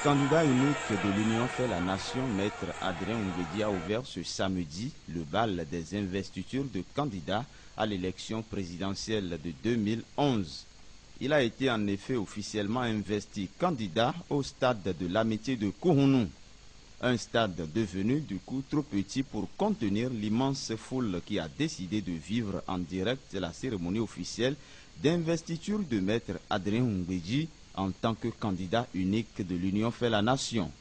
candidat unique de l'Union fait la nation, Maître Adrien Ngwedi, a ouvert ce samedi le bal des investitures de candidats à l'élection présidentielle de 2011. Il a été en effet officiellement investi candidat au stade de l'amitié de Kourounou. Un stade devenu du coup trop petit pour contenir l'immense foule qui a décidé de vivre en direct la cérémonie officielle d'investiture de Maître Adrien Ngwedi en tant que candidat unique de l'Union fait la nation.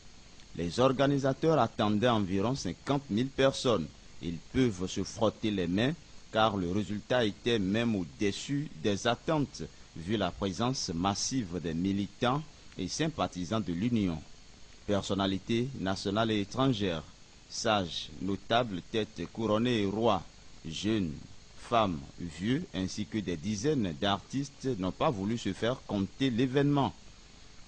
Les organisateurs attendaient environ 50 000 personnes. Ils peuvent se frotter les mains car le résultat était même au-dessus des attentes vu la présence massive des militants et sympathisants de l'Union. Personnalités nationales et étrangères, sages, notables, têtes couronnées et rois, jeunes, femmes, vieux, ainsi que des dizaines d'artistes n'ont pas voulu se faire compter l'événement.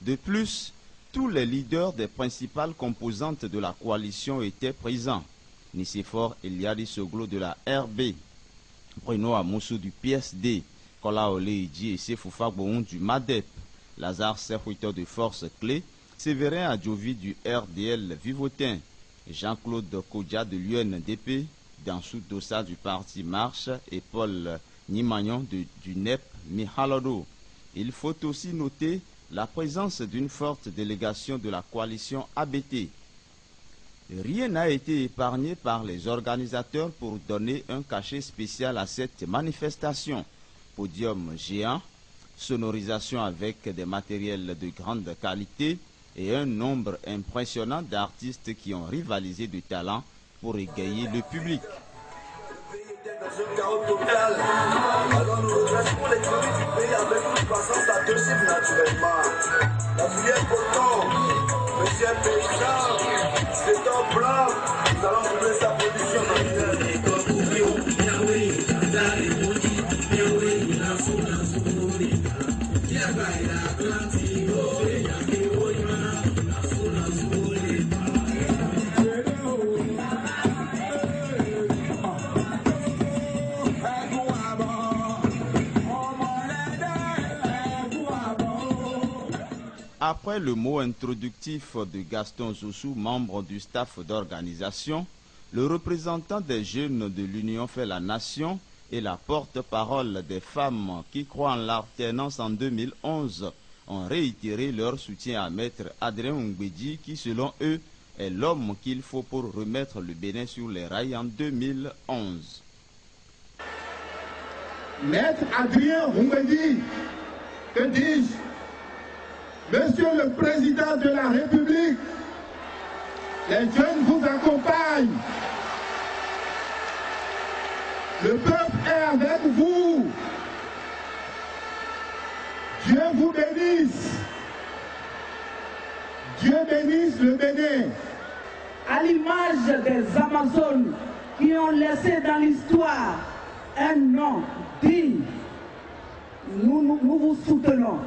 De plus, tous les leaders des principales composantes de la coalition étaient présents. Nicéphore Eliadi Soglo de la RB, Bruno Amoussou du PSD, Kola Oleidji et Sefoufa Gboun du MADEP, Lazare Serhuito de Force Clé, Séverin Adjovi du RDL Vivotin, Jean-Claude Kodja de l'UNDP, Dansou Dossa du Parti Marche et Paul Nimagnon du NEP Mihalodo. Il faut aussi noter la présence d'une forte délégation de la coalition ABT. Rien n'a été épargné par les organisateurs pour donner un cachet spécial à cette manifestation. Podium géant, sonorisation avec des matériels de grande qualité et un nombre impressionnant d'artistes qui ont rivalisé de talent pour égayer le public. Dans un chaos total. Alors nous redressons l'économie du pays avec une croissance à deux chiffres naturellement. La filière coton, monsieur paysan, c'est un plan. Nous allons doubler sa production nationale. Après le mot introductif de Gaston Zossou, membre du staff d'organisation, le représentant des jeunes de l'Union fait la nation et la porte-parole des femmes qui croient en l'alternance en 2011 ont réitéré leur soutien à Maître Adrien Ngwedi qui, selon eux, est l'homme qu'il faut pour remettre le Bénin sur les rails en 2011. Maître Adrien Ngwedi, que dis-je? Monsieur le Président de la République, les jeunes vous accompagnent. Le peuple est avec vous. Dieu vous bénisse. Dieu bénisse le Bénin. À l'image des Amazones qui ont laissé dans l'histoire un nom digne, nous vous soutenons.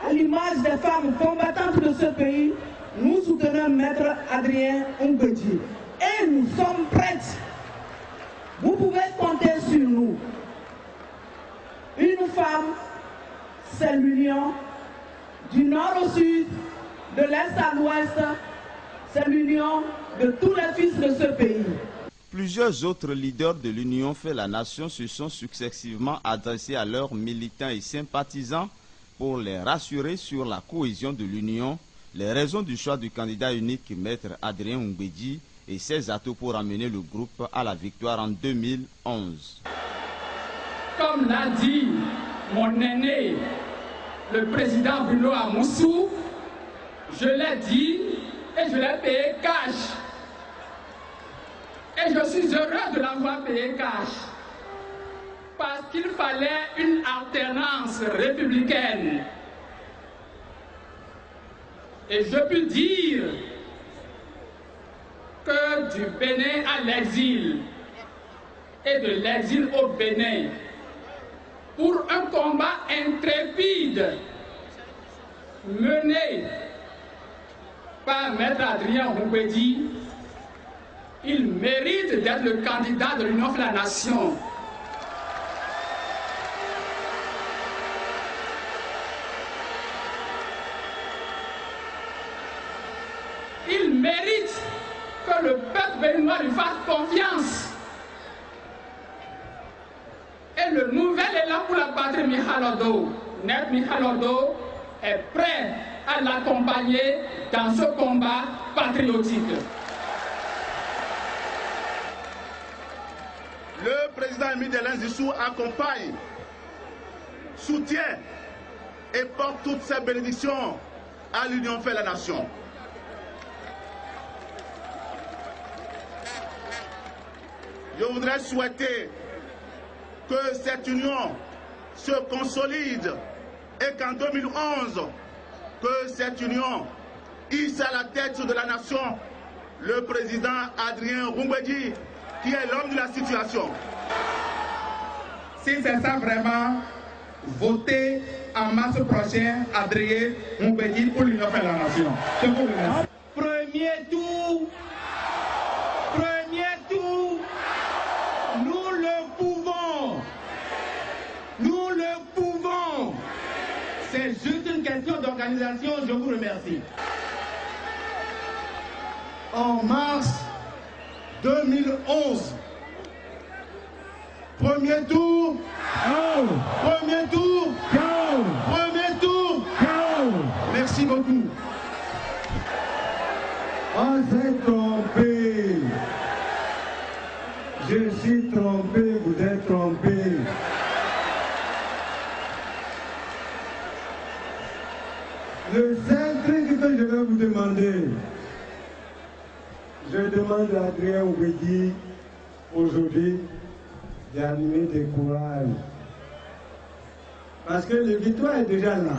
À l'image des femmes combattantes de ce pays, nous soutenons Maître Adrien Ngwedi. Et nous sommes prêts. Vous pouvez compter sur nous. Une femme, c'est l'union. Du nord au sud, de l'est à l'ouest, c'est l'union de tous les fils de ce pays. Plusieurs autres leaders de l'Union fait la nation se sont successivement adressés à leurs militants et sympathisants pour les rassurer sur la cohésion de l'Union, les raisons du choix du candidat unique Maître Adrien Ngwedi et ses atouts pour amener le groupe à la victoire en 2011. Comme l'a dit mon aîné, le président Bruno Amoussou, je l'ai dit et je l'ai payé cash. Et je suis heureux de l'avoir payé cash. Parce qu'il fallait une alternance républicaine. Et je peux dire que du Bénin à l'exil et de l'exil au Bénin, pour un combat intrépide mené par Maître Adrien Ngwedi, il mérite d'être le candidat de l'Union pour la Nation. il mérite que le peuple béninois lui fasse confiance. Et le nouvel élan pour la patrie, Michal Ordo, Net Michal Ordo, est prêt à l'accompagner dans ce combat patriotique. Le président Émile Delin Zissou accompagne, soutient et porte toutes ses bénédictions à l'Union fait la nation. Je voudrais souhaiter que cette union se consolide et qu'en 2011, que cette union hisse à la tête de la nation le président Adrien Roungwedi, qui est l'homme de la situation. Si c'est ça vraiment, votez en mars prochain Adrien Roungwedi pour l'Union fait la nation. Je vous remercie. Premier tour, nous le pouvons. Nous le pouvons. C'est juste une question d'organisation. Je vous remercie. En mars 2011, premier tour, premier tour, premier tour. Merci beaucoup. On s'est trompé. Je suis trompé, vous êtes trompé. Le seul truc que je vais vous demander, je demande à Adrien Roungwedi aujourd'hui d'animer des courage. Parce que le victoire est déjà là.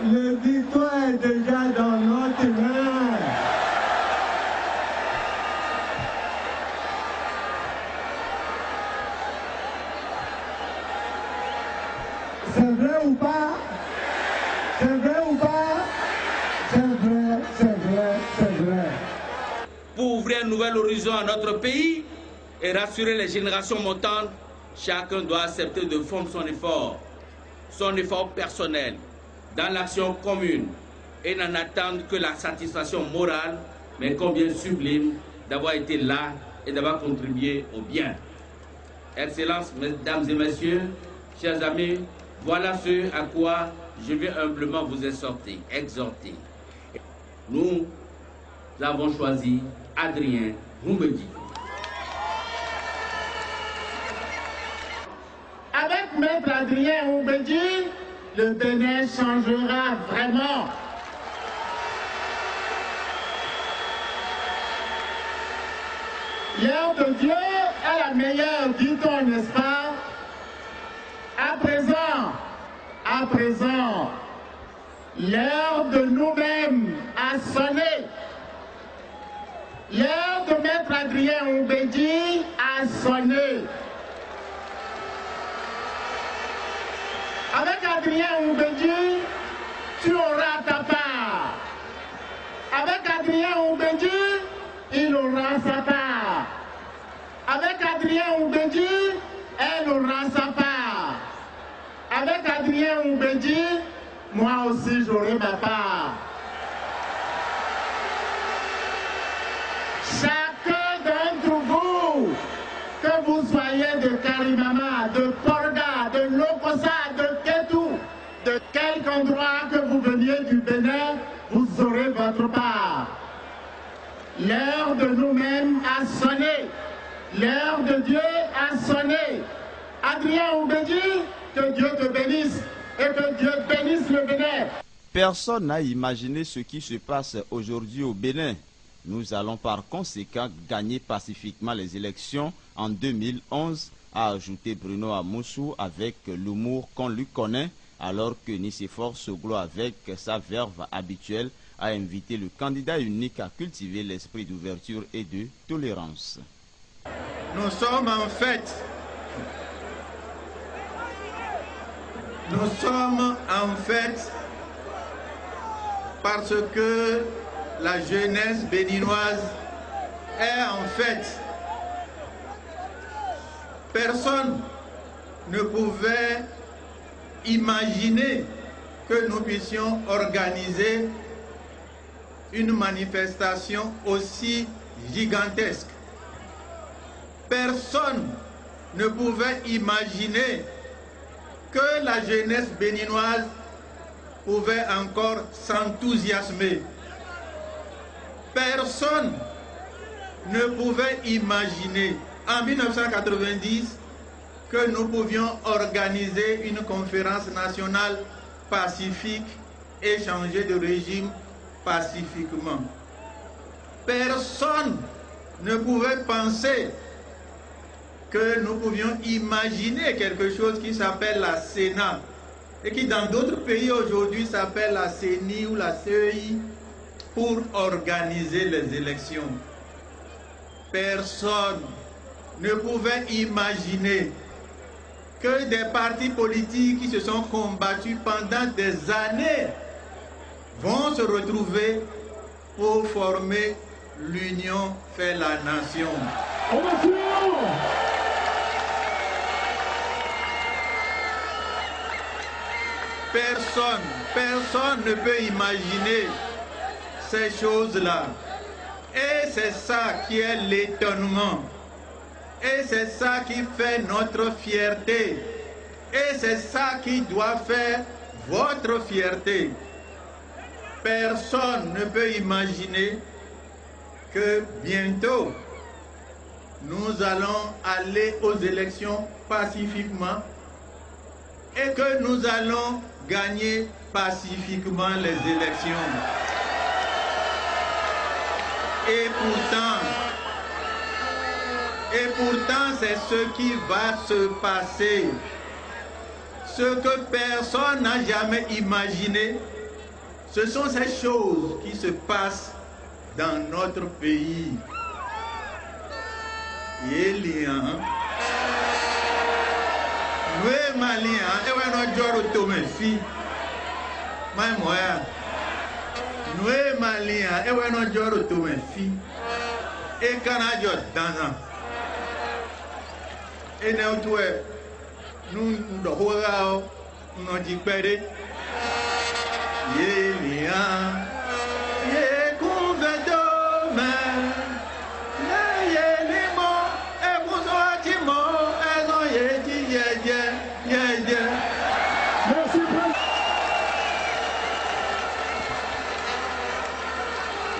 Le victoire est déjà dans notre main. C'est vrai ou pas? C'est vrai ou pas? C'est vrai, c'est vrai, c'est vrai. Pour ouvrir un nouvel horizon à notre pays et rassurer les générations montantes, chacun doit accepter de fondre son effort personnel, dans l'action commune et n'en attendre que la satisfaction morale, mais combien sublime d'avoir été là et d'avoir contribué au bien. Excellences, mesdames et messieurs, chers amis, voilà ce à quoi je vais humblement vous exhorter. Nous avons choisi Adrien Roungwedi. Avec Maître Adrien Roungwedi, le Bénin changera vraiment. L'heure de Dieu est la meilleure, dit-on, n'est-ce pas? À présent, l'heure de nous-mêmes a sonné. L'heure de Maître Adrien Roungwedi a sonné. Avec Adrien Roungwedi, tu auras ta part. Avec Adrien Roungwedi, il aura sa part. Avec Adrien Roungwedi, elle aura sa part. Avec Adrien Roungwedi, moi aussi j'aurai ma part. Chacun d'entre vous, que vous soyez de Karimama, de Porga, de Lokosa, de Ketou, de quelque endroit que vous veniez du Bénin, vous aurez votre part. L'heure de nous-mêmes a sonné. L'heure de Dieu a sonné. Adrien Roungwedi, que Dieu te bénisse et que Dieu bénisse le Bénin. Personne n'a imaginé ce qui se passe aujourd'hui au Bénin. Nous allons par conséquent gagner pacifiquement les élections en 2011, a ajouté Bruno Amoussou avec l'humour qu'on lui connaît, alors que Nicéphore Soglo, avec sa verve habituelle, a invité le candidat unique à cultiver l'esprit d'ouverture et de tolérance. Nous sommes en fête. Parce que la jeunesse béninoise est en fait, personne ne pouvait imaginer que nous puissions organiser une manifestation aussi gigantesque. Personne ne pouvait imaginer que la jeunesse béninoise pouvait encore s'enthousiasmer. Personne ne pouvait imaginer en 1990 que nous pouvions organiser une conférence nationale pacifique et changer de régime pacifiquement. Personne ne pouvait penser que nous pouvions imaginer quelque chose qui s'appelle la Sénat et qui dans d'autres pays aujourd'hui s'appelle la CENI ou la CEI pour organiser les élections. Personne ne pouvait imaginer que des partis politiques qui se sont combattus pendant des années vont se retrouver pour former l'Union fait la nation. Personne ne peut imaginer ces choses-là. Et c'est ça qui est l'étonnement. Et c'est ça qui fait notre fierté. Et c'est ça qui doit faire votre fierté. Personne ne peut imaginer que bientôt, nous allons aller aux élections pacifiquement et que nous allons gagner pacifiquement les élections. Et pourtant, c'est ce qui va se passer. Ce que personne n'a jamais imaginé, ce sont ces choses qui se passent dans notre pays. Yélian, nous Maliens, et ouais, nous jouons automéfie. Nous Maliens, et ouais, nous jouons automéfie. Et Canada dans un. Et nous nous dit pédé. Yélian.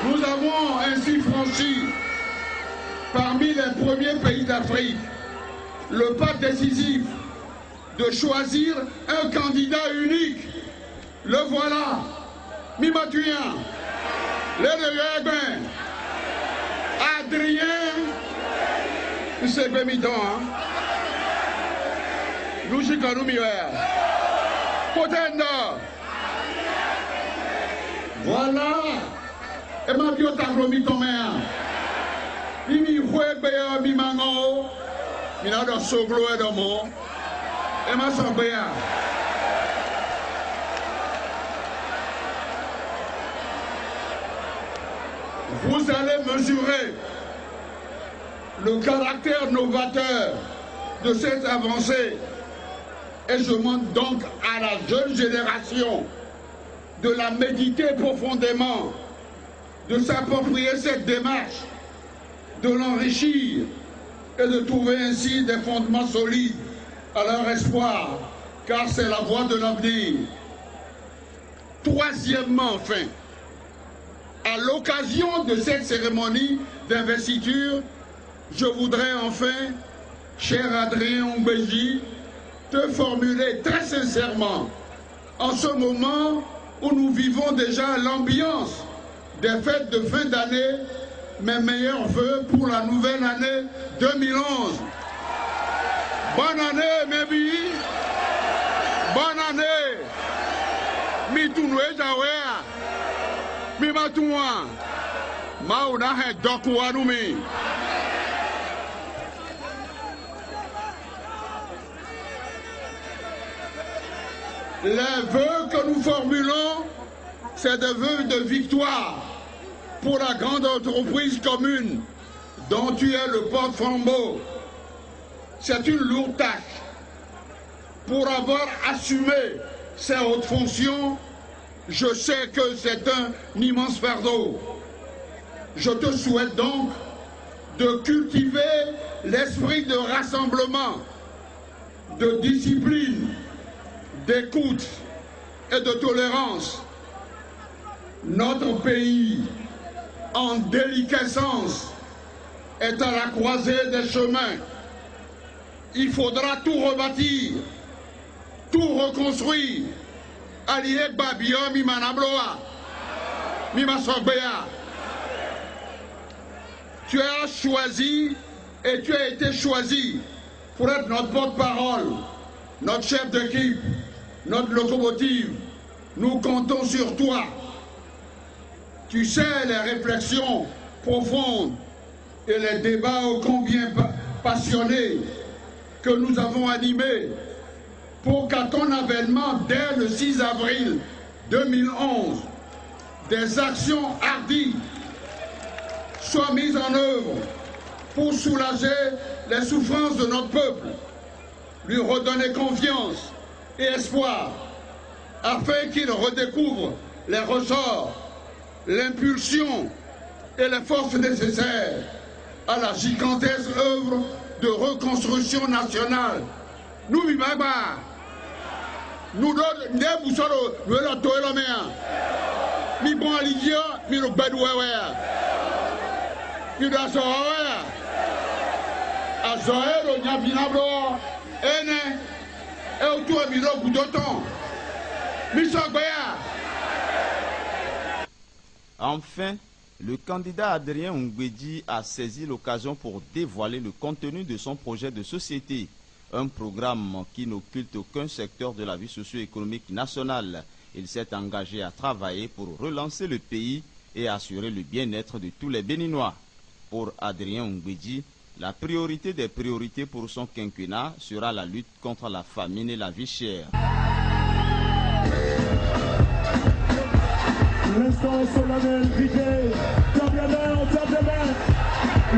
Nous avons ainsi franchi, parmi les premiers pays d'Afrique, le pas décisif de choisir un candidat unique. Le voilà, Mimatuyan, le Réguin, Adrien, c'est Bémidon, nous chicons Potenda. Voilà. Et ma bio tagromi tomea. Mimi huebe mi mango. Mina do soglo e do mo. Et ma sambea. Vous allez mesurer le caractère novateur de cette avancée. Et je demande donc à la jeune génération de la méditer profondément, de s'approprier cette démarche, de l'enrichir et de trouver ainsi des fondements solides à leur espoir, car c'est la voie de l'avenir. Troisièmement, enfin, à l'occasion de cette cérémonie d'investiture, je voudrais enfin, cher Adrien Oumbeji, te formuler très sincèrement, en ce moment où nous vivons déjà l'ambiance des fêtes de fin d'année, mes meilleurs vœux pour la nouvelle année 2011. Bonne année, Mébi. Bonne année. Mitounoué Jawea. Mimatouan. Maouna he Dokouanoumi. Les vœux que nous formulons, c'est des vœux de victoire pour la grande entreprise commune dont tu es le porte-flambeau. C'est une lourde tâche. Pour avoir assumé ces hautes fonctions, je sais que c'est un immense fardeau. Je te souhaite donc de cultiver l'esprit de rassemblement, de discipline, d'écoute et de tolérance. Notre pays, en déliquescence, est à la croisée des chemins. Il faudra tout rebâtir, tout reconstruire. Allié Babio, Mimanabloa, Mimasogbea. Tu as choisi et tu as été choisi pour être notre porte-parole, notre chef d'équipe, notre locomotive. Nous comptons sur toi. Tu sais les réflexions profondes et les débats ô combien passionnés que nous avons animés pour qu'à ton avènement, dès le 6 avril 2011, des actions hardies soient mises en œuvre pour soulager les souffrances de notre peuple, lui redonner confiance et espoir, afin qu'il redécouvre les ressorts, l'impulsion et les forces nécessaires à la gigantesque œuvre de reconstruction nationale. Nous, Mimagba, nous ne vous solo, nous le toé la main. Mi bon aligia, mi le bedoué, mi la soa, a zoé le nyabinablo, ene, et autour mi le boudoton, mi sogbea. Enfin, le candidat Adrien Ngwedi a saisi l'occasion pour dévoiler le contenu de son projet de société. Un programme qui n'occulte aucun secteur de la vie socio-économique nationale. Il s'est engagé à travailler pour relancer le pays et assurer le bien-être de tous les Béninois. Pour Adrien Ngwedi, la priorité des priorités pour son quinquennat sera la lutte contre la famine et la vie chère. L'instant solennel, Vivier, tape la main, on tape la main,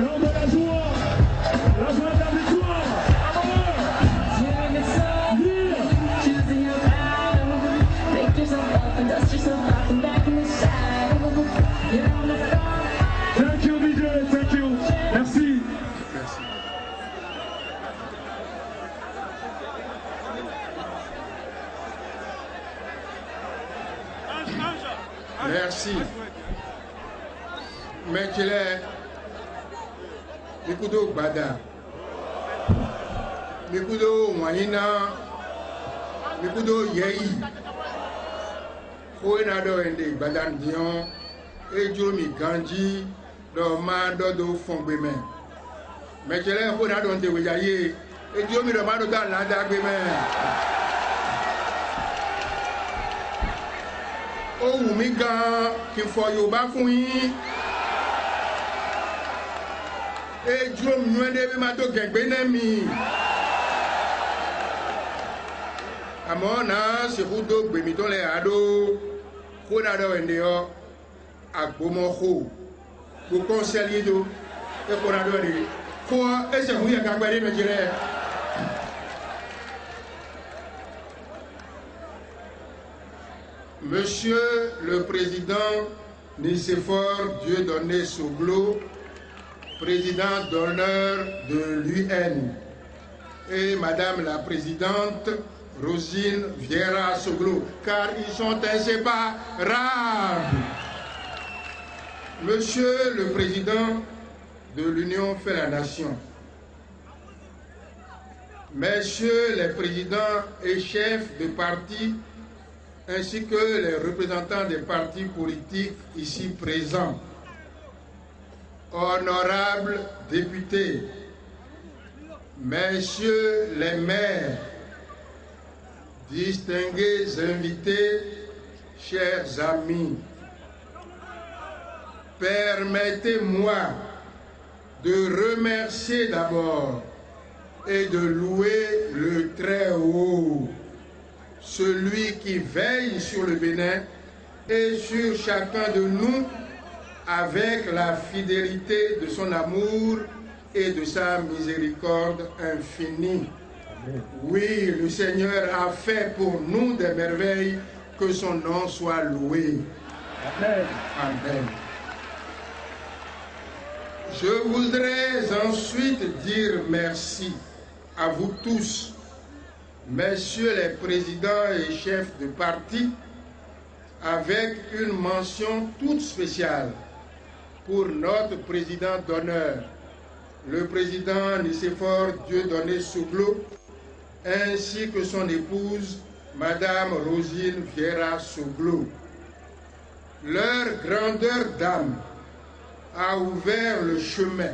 l'heure de la joie de la victoire. Thank you, Vivier, thank you, merci. Merci. Mekele, Mikudo Bada, Mikudo Wanina, Mikudo Yei, Fouenado Ende Badan Dion, Ejomi Ganji, Domando do Fongbeme. Mekele Fouenado Ende Wejaye, Ejomi Domando da Landa Gbeme. Ó wù mí gan kí n fọ Yorùbá fún yín. Ejú omi ẹni bí máa tó gẹ̀gbẹ́ náà mi. Àmọ́ náà ṣèkú tó gbèmí tó lẹ̀ àdó kó nàdọ̀ ẹ̀ndẹ̀ ọ àgbòmọ̀kó gbogbo sẹ́lí tó ẹ̀kọ́ nàdọ̀ ẹ̀dẹ̀ fún ẹsẹ̀ fún yẹ kagbẹ́ ní Nàìjíríà. Monsieur le Président Nicéphore Dieudonné Soglo, président d'honneur de l'UN, et Madame la Présidente Rosine Vieira Soglo, car ils sont inséparables. Monsieur le Président de l'Union fait la Nation, Messieurs les présidents et chefs de parti, ainsi que les représentants des partis politiques ici présents, honorables députés, messieurs les maires, distingués invités, chers amis, permettez-moi de remercier d'abord et de louer le Très-Haut, celui qui veille sur le Bénin et sur chacun de nous avec la fidélité de son amour et de sa miséricorde infinie. Oui, le Seigneur a fait pour nous des merveilles, que son nom soit loué. Amen. Amen. Je voudrais ensuite dire merci à vous tous, messieurs les présidents et chefs de parti, avec une mention toute spéciale pour notre président d'honneur, le président Nicéphore Dieudonné Souglo, ainsi que son épouse, Madame Rosine Vieira Souglo. Leur grandeur d'âme a ouvert le chemin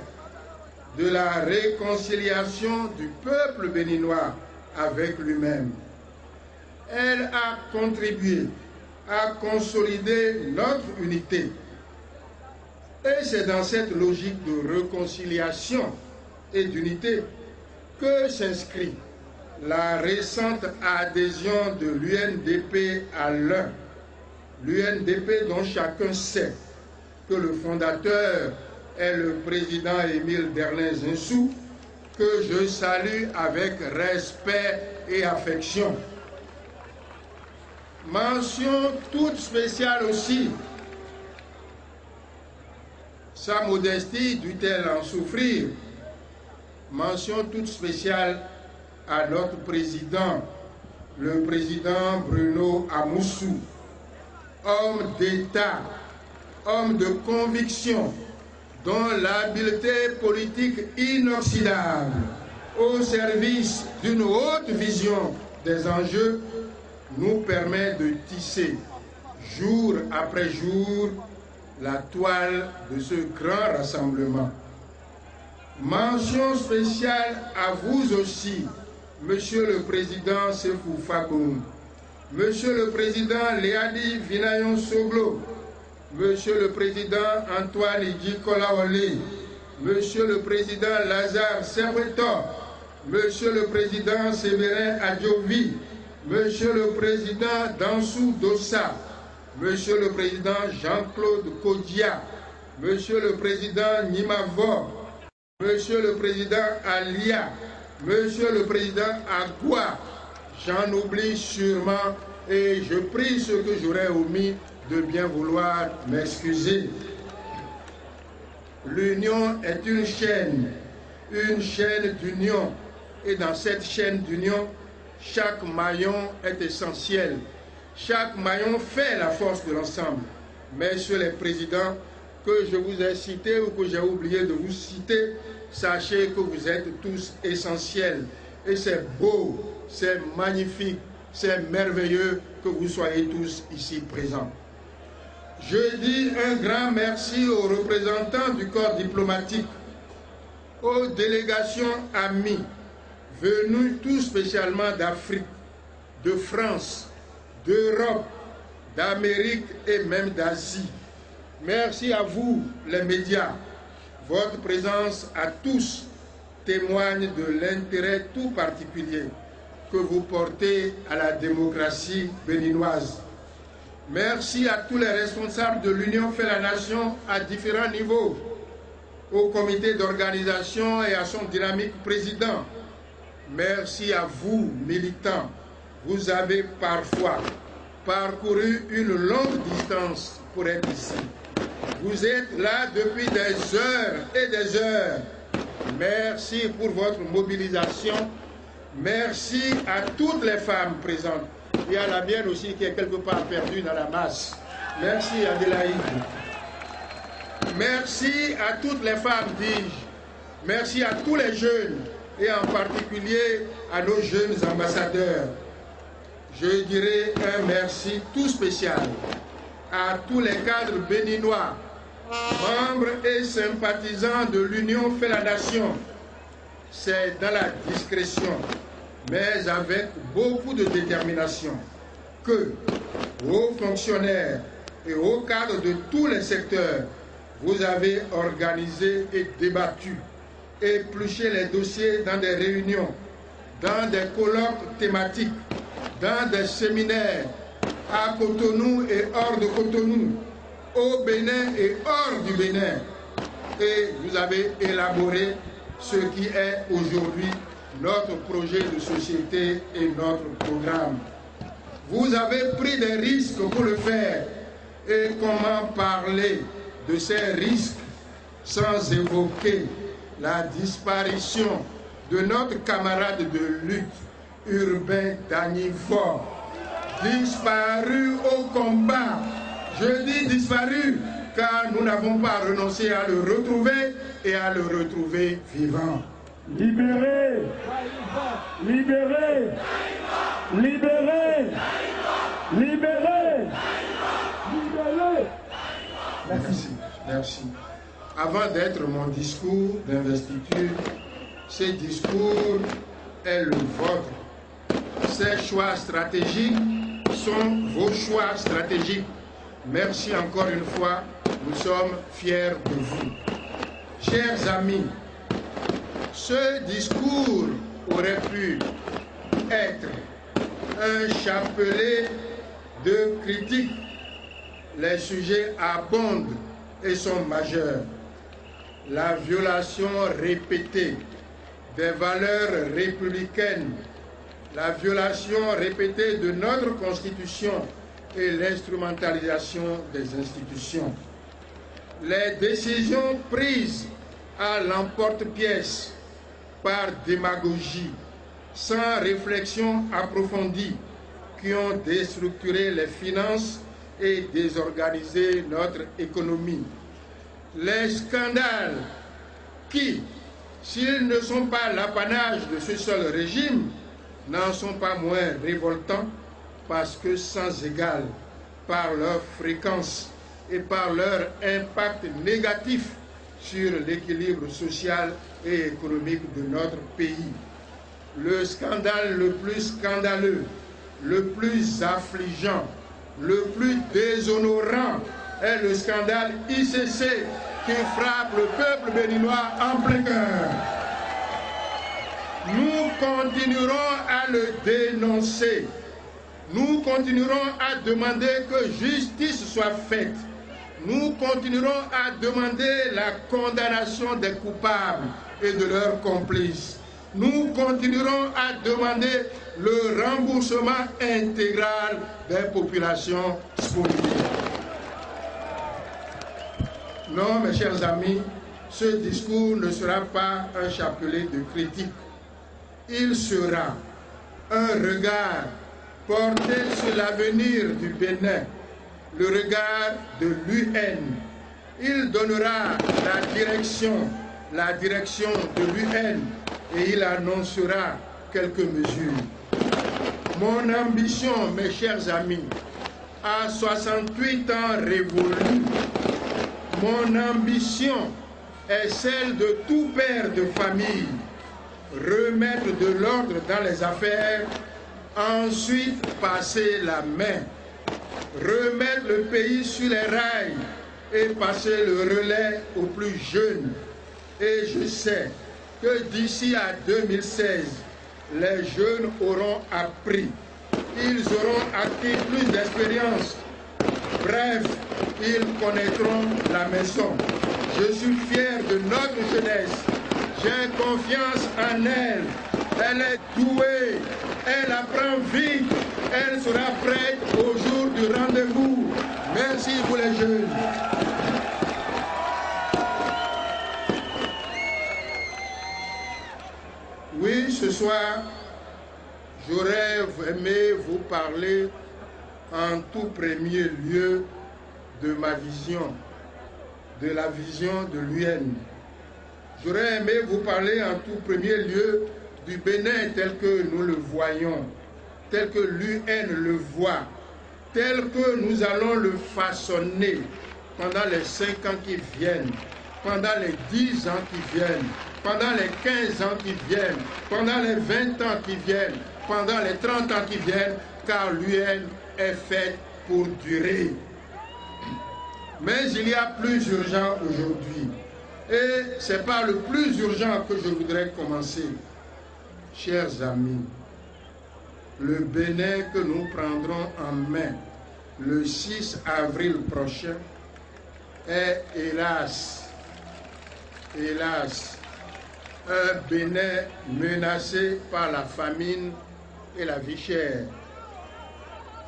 de la réconciliation du peuple béninois avec lui-même. Elle a contribué à consolider notre unité. Et c'est dans cette logique de réconciliation et d'unité que s'inscrit la récente adhésion de l'UNDP à l'un. L'UNDP dont chacun sait que le fondateur est le président Émile Derlin Zinsou, que je salue avec respect et affection. Mention toute spéciale aussi, sa modestie dut-elle en souffrir, mention toute spéciale à notre président, le président Bruno Amoussou, homme d'État, homme de conviction, dont l'habileté politique inoxydable au service d'une haute vision des enjeux nous permet de tisser jour après jour la toile de ce grand rassemblement. Mention spéciale à vous aussi, Monsieur le Président Sefou Fagoum, Monsieur le Président Léadi Vinayon Soglo, Monsieur le Président Antoine Idjikolaole, Monsieur le Président Lazare Servetor, Monsieur le Président Séverin Adjovi, Monsieur le Président Dansou Dossa, Monsieur le Président Jean-Claude Kodia, Monsieur le Président Nimavo, Monsieur le Président Alia, Monsieur le Président Agua, j'en oublie sûrement et je prie ceux que j'aurais omis de bien vouloir m'excuser. L'union est une chaîne d'union. Et dans cette chaîne d'union, chaque maillon est essentiel. Chaque maillon fait la force de l'ensemble. Messieurs les présidents, que je vous ai cités ou que j'ai oublié de vous citer, sachez que vous êtes tous essentiels. Et c'est beau, c'est magnifique, c'est merveilleux que vous soyez tous ici présents. Je dis un grand merci aux représentants du corps diplomatique, aux délégations amies, venues tout spécialement d'Afrique, de France, d'Europe, d'Amérique et même d'Asie. Merci à vous, les médias. Votre présence à tous témoigne de l'intérêt tout particulier que vous portez à la démocratie béninoise. Merci à tous les responsables de l'Union fait la nation à différents niveaux, au comité d'organisation et à son dynamique président. Merci à vous, militants. Vous avez parfois parcouru une longue distance pour être ici. Vous êtes là depuis des heures et des heures. Merci pour votre mobilisation. Merci à toutes les femmes présentes. Il y a la mienne aussi qui est quelque part perdue dans la masse. Merci Adélaïde. Merci à toutes les femmes, dis-je. Merci à tous les jeunes et en particulier à nos jeunes ambassadeurs. Je dirais un merci tout spécial à tous les cadres béninois, membres et sympathisants de l'Union fait la nation. C'est dans la discrétion, mais avec beaucoup de détermination, que, aux fonctionnaires et aux cadres de tous les secteurs, vous avez organisé et débattu, épluché les dossiers dans des réunions, dans des colloques thématiques, dans des séminaires, à Cotonou et hors de Cotonou, au Bénin et hors du Bénin. Et vous avez élaboré ce qui est aujourd'hui notre projet de société et notre programme. Vous avez pris des risques pour le faire. Et comment parler de ces risques sans évoquer la disparition de notre camarade de lutte, Urbain Danyfort, disparu au combat. Je dis disparu car nous n'avons pas renoncé à le retrouver et à le retrouver vivant. Libérez! Libérez! Libérez! Libérez! Libérez! Merci. Merci. Avant d'être mon discours d'investiture, ce discours est le vôtre. Ces choix stratégiques sont vos choix stratégiques. Merci encore une fois, nous sommes fiers de vous. Chers amis, ce discours aurait pu être un chapelet de critiques. Les sujets abondent et sont majeurs. La violation répétée des valeurs républicaines, la violation répétée de notre Constitution et l'instrumentalisation des institutions. Les décisions prises à l'emporte-pièce par démagogie, sans réflexion approfondie, qui ont déstructuré les finances et désorganisé notre économie. Les scandales qui, s'ils ne sont pas l'apanage de ce seul régime, n'en sont pas moins révoltants parce que sans égal, par leur fréquence et par leur impact négatif sur l'équilibre social et économique de notre pays. Le scandale le plus scandaleux, le plus affligeant, le plus déshonorant est le scandale ICC qui frappe le peuple béninois en plein cœur. Nous continuerons à le dénoncer. Nous continuerons à demander que justice soit faite. Nous continuerons à demander la condamnation des coupables et de leurs complices. Nous continuerons à demander le remboursement intégral des populations spoliées. Non, mes chers amis, ce discours ne sera pas un chapelet de critiques. Il sera un regard porté sur l'avenir du Bénin, le regard de l'UN. Il donnera la direction de l'UN et il annoncera quelques mesures. Mon ambition, mes chers amis, à 68 ans révolus, mon ambition est celle de tout père de famille, remettre de l'ordre dans les affaires, ensuite passer la main, remettre le pays sur les rails et passer le relais aux plus jeunes. Et je sais que d'ici à 2016, les jeunes auront appris, ils auront acquis plus d'expérience. Bref, ils connaîtront la maison. Je suis fier de notre jeunesse. J'ai confiance en elle. Elle est douée. Elle apprend vite. Elle sera prête au jour du rendez-vous. Merci vous les jeunes. Oui, ce soir, j'aurais aimé vous parler en tout premier lieu de ma vision, de la vision de l'UN. J'aurais aimé vous parler en tout premier lieu du Bénin tel que nous le voyons, tel que l'UN le voit, tel que nous allons le façonner pendant les 5 ans qui viennent, pendant les 10 ans qui viennent, pendant les 15 ans qui viennent, pendant les 20 ans qui viennent, pendant les 30 ans qui viennent, car l'UN est faite pour durer. Mais il y a plus urgent aujourd'hui. Et c'est par le plus urgent que je voudrais commencer. Chers amis, le Bénin que nous prendrons en main le 6 avril prochain est hélas, un Bénin menacé par la famine et la vie chère.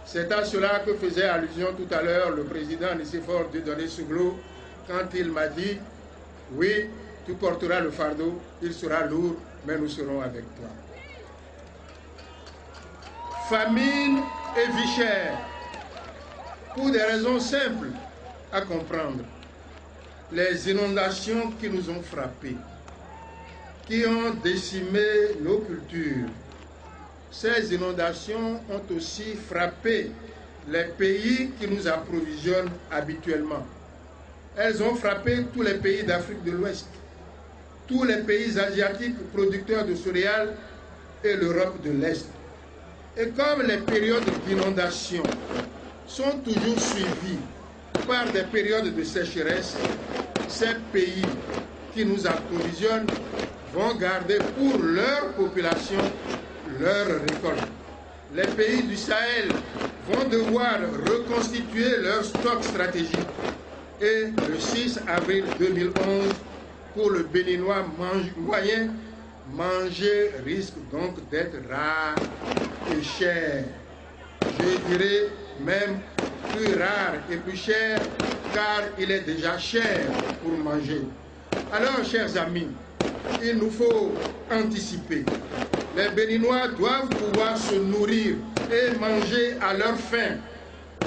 C'est à cela que faisait allusion tout à l'heure le président Nicéphore Dieudonné Souglo quand il m'a dit « Oui, tu porteras le fardeau, il sera lourd, mais nous serons avec toi. » Famine et vie chère, pour des raisons simples à comprendre. Les inondations qui nous ont frappés, qui ont décimé nos cultures. Ces inondations ont aussi frappé les pays qui nous approvisionnent habituellement. Elles ont frappé tous les pays d'Afrique de l'Ouest, tous les pays asiatiques producteurs de céréales et l'Europe de l'Est. Et comme les périodes d'inondation sont toujours suivies par des périodes de sécheresse, ces pays qui nous approvisionnent vont garder pour leur population leur récolte. Les pays du Sahel vont devoir reconstituer leur stock stratégique. Et le 6 avril 2011, pour le Béninois moyen, manger risque donc d'être rare et cher. Je dirais même plus rare et plus cher, car il est déjà cher pour manger. Alors, chers amis, il nous faut anticiper. Les Béninois doivent pouvoir se nourrir et manger à leur faim.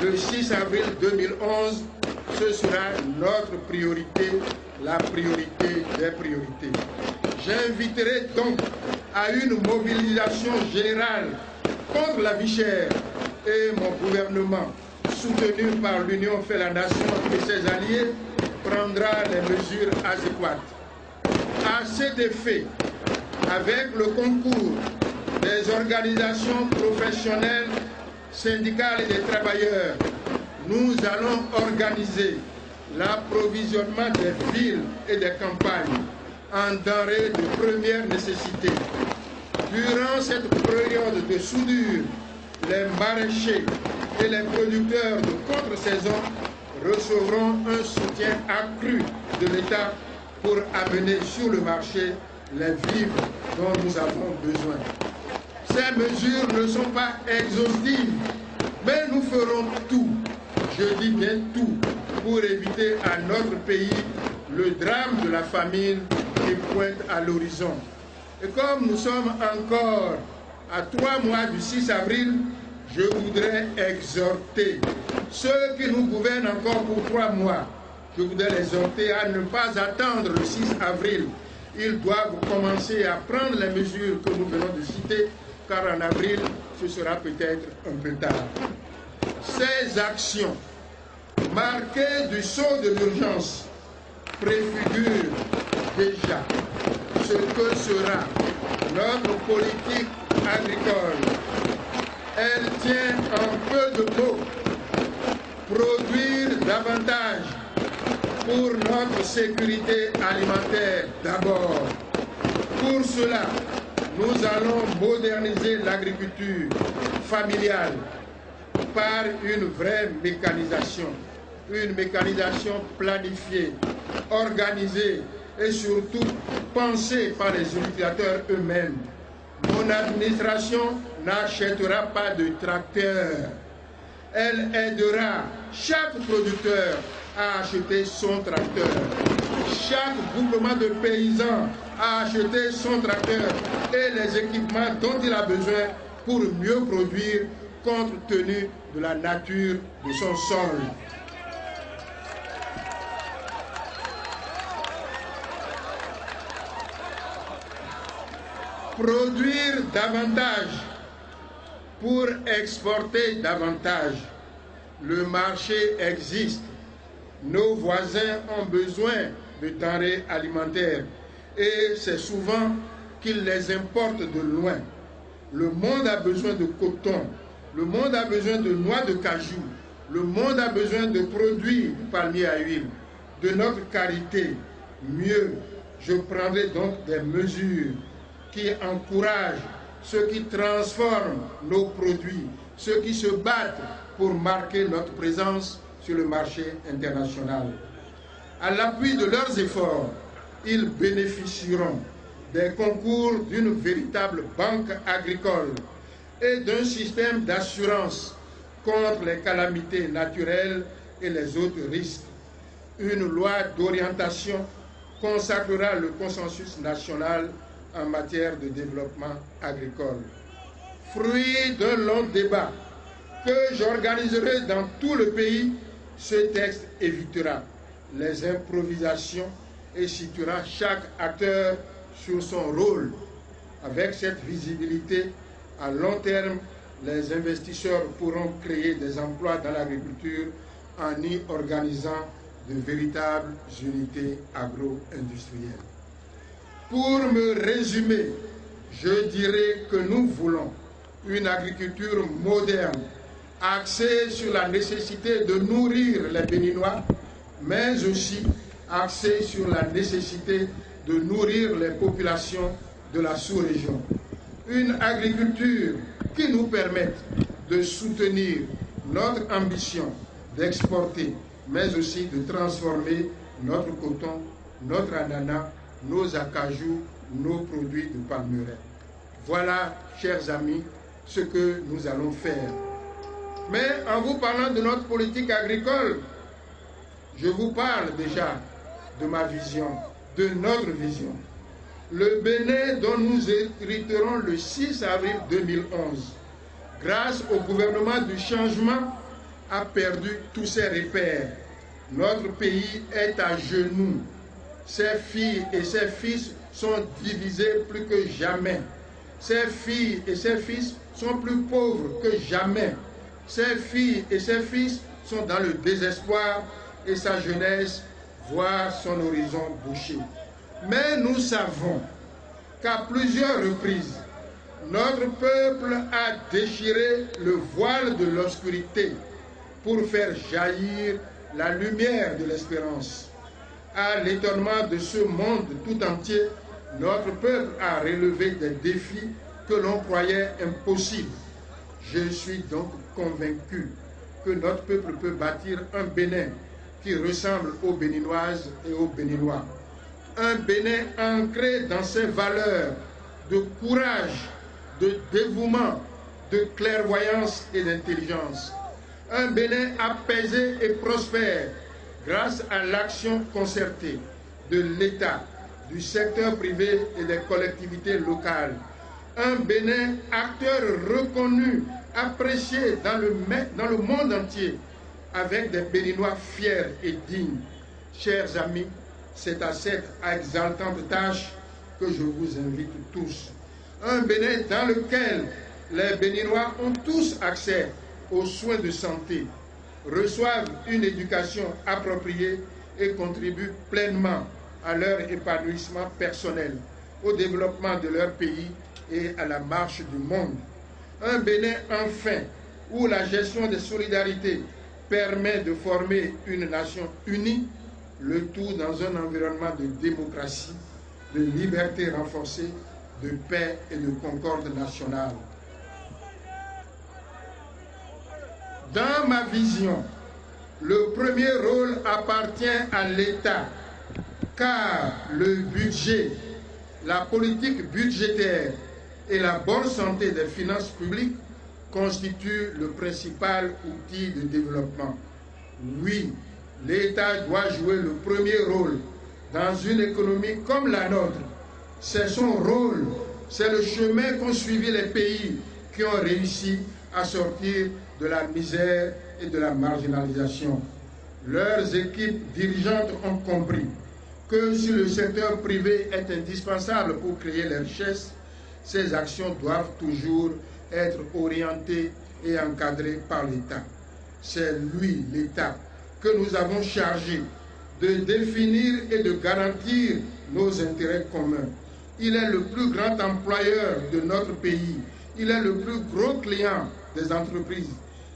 Le 6 avril 2011, ce sera notre priorité, la priorité des priorités. J'inviterai donc à une mobilisation générale contre la vie chère et mon gouvernement, soutenu par l'Union fait la nation et ses alliés, prendra les mesures adéquates. À cet effet, avec le concours des organisations professionnelles, syndicales et des travailleurs, nous allons organiser l'approvisionnement des villes et des campagnes en denrées de première nécessité. Durant cette période de soudure, les maraîchers et les producteurs de contre-saison recevront un soutien accru de l'État pour amener sur le marché les vivres dont nous avons besoin. Ces mesures ne sont pas exhaustives, mais nous ferons tout, je dis bien tout, pour éviter à notre pays le drame de la famine qui pointe à l'horizon. Et comme nous sommes encore à 3 mois du 6 avril, je voudrais exhorter ceux qui nous gouvernent encore pour 3 mois. Je voudrais les exhorter à ne pas attendre le 6 avril. Ils doivent commencer à prendre les mesures que nous venons de citer, car en avril, ce sera peut-être un peu tard. Ces actions, marquées du sceau de l'urgence, préfigurent déjà ce que sera notre politique agricole. Elle tient en peu de mots: produire davantage pour notre sécurité alimentaire d'abord. Pour cela, nous allons moderniser l'agriculture familiale par une vraie mécanisation. Une mécanisation planifiée, organisée et surtout pensée par les utilisateurs eux-mêmes. Mon administration n'achètera pas de tracteur. Elle aidera chaque producteur à acheter son tracteur. Chaque groupement de paysans à acheter son tracteur et les équipements dont il a besoin pour mieux produire compte tenu de la nature de son sol. Produire davantage pour exporter davantage. Le marché existe. Nos voisins ont besoin de denrées alimentaires et c'est souvent qu'ils les importent de loin. Le monde a besoin de coton, le monde a besoin de noix de cajou, le monde a besoin de produits de palmier à huile, de notre qualité. Mieux, je prendrai donc des mesures qui encouragent ceux qui transforment nos produits, ceux qui se battent pour marquer notre présence sur le marché international. À l'appui de leurs efforts, ils bénéficieront des concours d'une véritable banque agricole et d'un système d'assurance contre les calamités naturelles et les autres risques. Une loi d'orientation consacrera le consensus national en matière de développement agricole. Fruit d'un long débat que j'organiserai dans tout le pays, ce texte évitera les improvisations et situera chaque acteur sur son rôle. Avec cette visibilité, à long terme, les investisseurs pourront créer des emplois dans l'agriculture en y organisant de véritables unités agro-industrielles. Pour me résumer, je dirais que nous voulons une agriculture moderne, axée sur la nécessité de nourrir les Béninois, mais aussi axée sur la nécessité de nourrir les populations de la sous-région. Une agriculture qui nous permette de soutenir notre ambition d'exporter, mais aussi de transformer notre coton, notre ananas, nos acajou, nos produits de palmeraie. Voilà, chers amis, ce que nous allons faire. Mais en vous parlant de notre politique agricole, je vous parle déjà de ma vision, de notre vision. Le Bénin dont nous hériterons le 6 avril 2011, grâce au gouvernement du changement, a perdu tous ses repères. Notre pays est à genoux. Ses filles et ses fils sont divisés plus que jamais. Ses filles et ses fils sont plus pauvres que jamais. Ses filles et ses fils sont dans le désespoir et sa jeunesse voit son horizon bouché. Mais nous savons qu'à plusieurs reprises, notre peuple a déchiré le voile de l'obscurité pour faire jaillir la lumière de l'espérance. À l'étonnement de ce monde tout entier, notre peuple a relevé des défis que l'on croyait impossibles. Je suis donc convaincu que notre peuple peut bâtir un Bénin qui ressemble aux Béninoises et aux Béninois. Un Bénin ancré dans ses valeurs de courage, de dévouement, de clairvoyance et d'intelligence. Un Bénin apaisé et prospère grâce à l'action concertée de l'État, du secteur privé et des collectivités locales. Un Bénin acteur reconnu, apprécié dans le monde entier, avec des Béninois fiers et dignes. Chers amis, c'est à cette exaltante tâche que je vous invite tous. Un Bénin dans lequel les Béninois ont tous accès aux soins de santé, reçoivent une éducation appropriée et contribuent pleinement à leur épanouissement personnel, au développement de leur pays et à la marche du monde. Un Bénin enfin où la gestion des solidarités permet de former une nation unie, le tout dans un environnement de démocratie, de liberté renforcée, de paix et de concorde nationale. Dans ma vision, le premier rôle appartient à l'État, car le budget, la politique budgétaire et la bonne santé des finances publiques constituent le principal outil de développement. Oui, l'État doit jouer le premier rôle dans une économie comme la nôtre. C'est son rôle, c'est le chemin qu'ont suivi les pays qui ont réussi à sortir de la misère et de la marginalisation. Leurs équipes dirigeantes ont compris que si le secteur privé est indispensable pour créer les richesses, ces actions doivent toujours être orientées et encadrées par l'État. C'est lui, l'État, que nous avons chargé de définir et de garantir nos intérêts communs. Il est le plus grand employeur de notre pays. Il est le plus gros client des entreprises.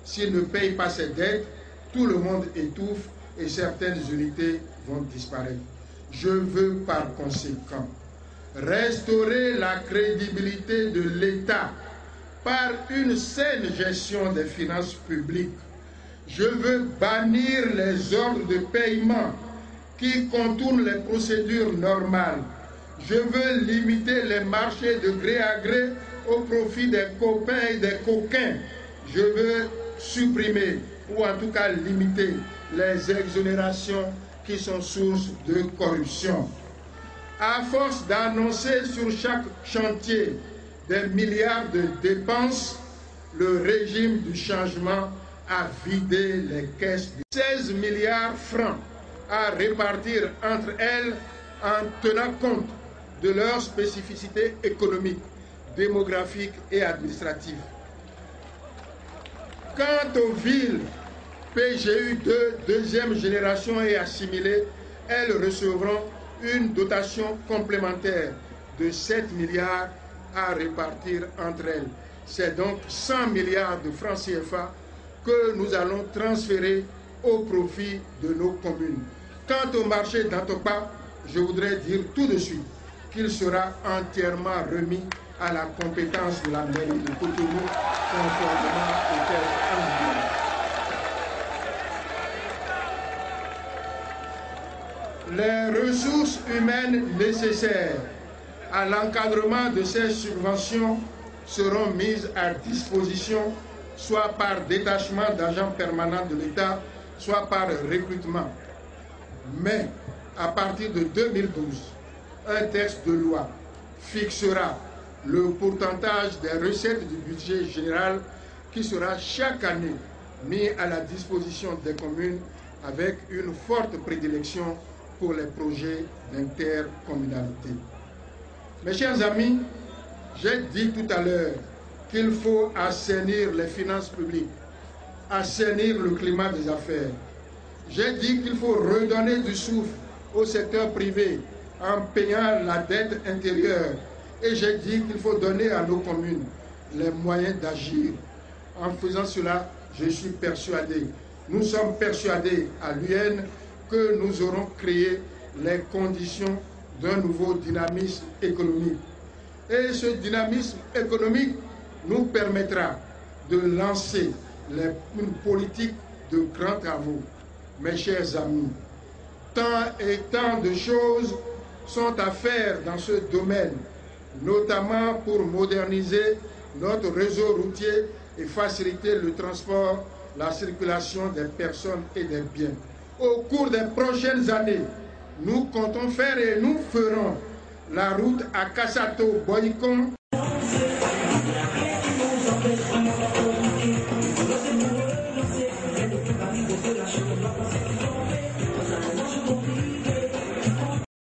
S'il ne paye pas ses dettes, tout le monde étouffe et certaines unités vont disparaître. Je veux par conséquent restaurer la crédibilité de l'État par une saine gestion des finances publiques. Je veux bannir les ordres de paiement qui contournent les procédures normales. Je veux limiter les marchés de gré à gré au profit des copains et des coquins. Je veux supprimer, ou en tout cas limiter, les exonérations qui sont source de corruption. À force d'annoncer sur chaque chantier des milliards de dépenses, le régime du changement a vidé les caisses de 16 milliards francs à répartir entre elles en tenant compte de leurs spécificités économiques, démographiques et administratives. Quant aux villes PGU de deuxième génération et assimilées, elles recevront une dotation complémentaire de 7 milliards à répartir entre elles. C'est donc 100 milliards de francs CFA que nous allons transférer au profit de nos communes. Quant au marché d'Antopa, je voudrais dire tout de suite qu'il sera entièrement remis à la compétence de la mairie de Cotonou, conformément aux textes en vigueur. Les ressources humaines nécessaires à l'encadrement de ces subventions seront mises à disposition soit par détachement d'agents permanents de l'État, soit par recrutement. Mais à partir de 2012, un texte de loi fixera le pourcentage des recettes du budget général qui sera chaque année mis à la disposition des communes avec une forte prédilection pour les projets d'intercommunalité. Mes chers amis, j'ai dit tout à l'heure qu'il faut assainir les finances publiques, assainir le climat des affaires. J'ai dit qu'il faut redonner du souffle au secteur privé en payant la dette intérieure. Et j'ai dit qu'il faut donner à nos communes les moyens d'agir. En faisant cela, je suis persuadé, nous sommes persuadés à l'UN que nous aurons créé les conditions d'un nouveau dynamisme économique. Et ce dynamisme économique nous permettra de lancer une politique de grands travaux. Mes chers amis, tant et tant de choses sont à faire dans ce domaine, notamment pour moderniser notre réseau routier et faciliter le transport, la circulation des personnes et des biens. Au cours des prochaines années, nous comptons faire et nous ferons la route à Kassato-Boycon